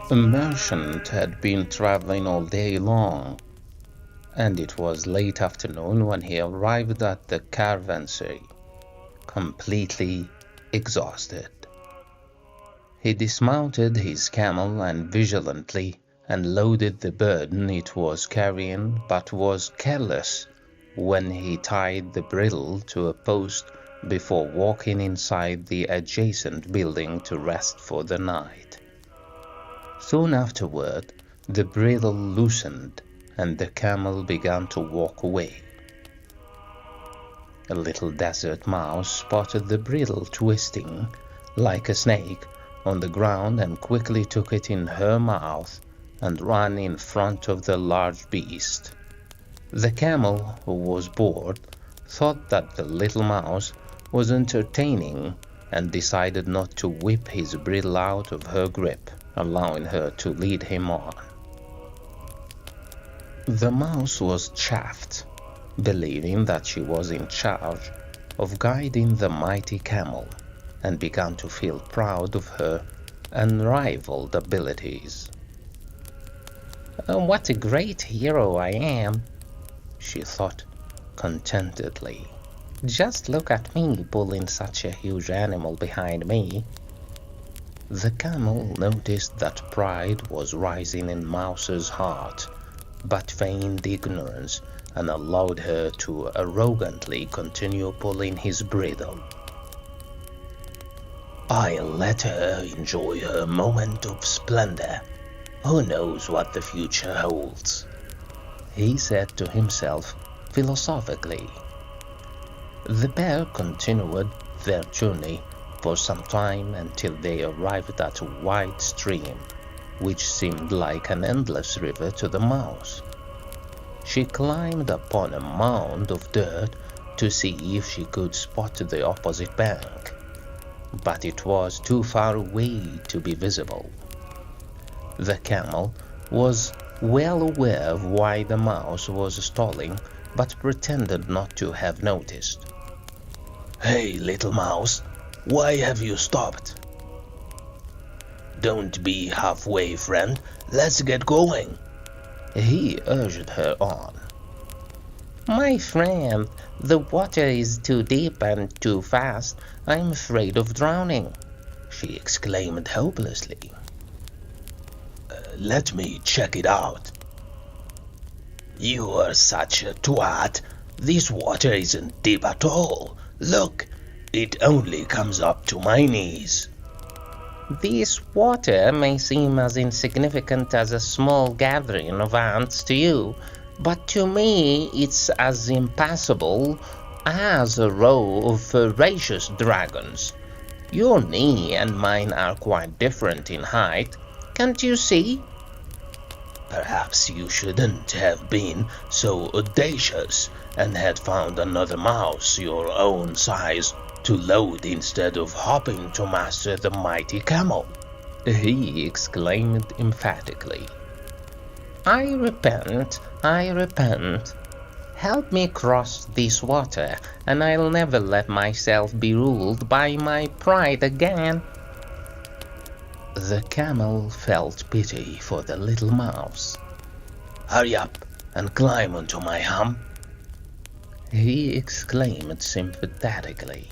A merchant had been traveling all day long, and it was late afternoon when he arrived at the caravanserai, completely exhausted. He dismounted his camel and vigilantly unloaded the burden it was carrying, but was careless when he tied the bridle to a post before walking inside the adjacent building to rest for the night. Soon afterward, the bridle loosened and the camel began to walk away. A little desert mouse spotted the bridle twisting like a snake on the ground and quickly took it in her mouth and ran in front of the large beast. The camel, who was bored, thought that the little mouse was entertaining and decided not to whip his bridle out of her grip, allowing her to lead him on. The mouse was chaffed, believing that she was in charge of guiding the mighty camel, and began to feel proud of her unrivaled abilities. "What a great hero I am," she thought contentedly. "Just look at me pulling such a huge animal behind me." The camel noticed that pride was rising in Mouse's heart, but feigned ignorance and allowed her to arrogantly continue pulling his bridle. "I'll let her enjoy her moment of splendor. Who knows what the future holds?" he said to himself philosophically. The pair continued their journey for some time until they arrived at a wide stream, which seemed like an endless river to the mouse. She climbed upon a mound of dirt to see if she could spot the opposite bank, but it was too far away to be visible. The camel was well aware of why the mouse was stalling, but pretended not to have noticed. "Hey, little mouse, why have you stopped?" "Don't be halfway, friend. Let's get going," he urged her on. "My friend, the water is too deep and too fast. I'm afraid of drowning," she exclaimed hopelessly. "Let me check it out." "You are such a twat. This water isn't deep at all. Look, it only comes up to my knees." "This water may seem as insignificant as a small gathering of ants to you, but to me it's as impassable as a row of ferocious dragons. Your knee and mine are quite different in height. Can't you see?" "Perhaps you shouldn't have been so audacious and had found another mouse your own size to load instead of hopping to master the mighty camel," he exclaimed emphatically. I repent. Help me cross this water, and I'll never let myself be ruled by my pride again." The camel felt pity for the little mouse. "Hurry up and climb onto my hump," he exclaimed sympathetically.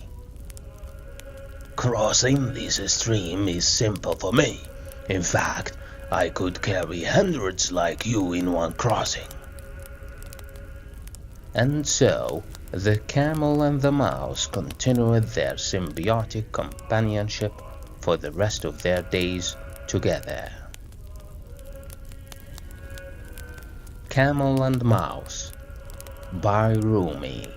"Crossing this stream is simple for me. In fact, I could carry hundreds like you in one crossing." And so the camel and the mouse continued their symbiotic companionship for the rest of their days together. Camel and Mouse by Rumi.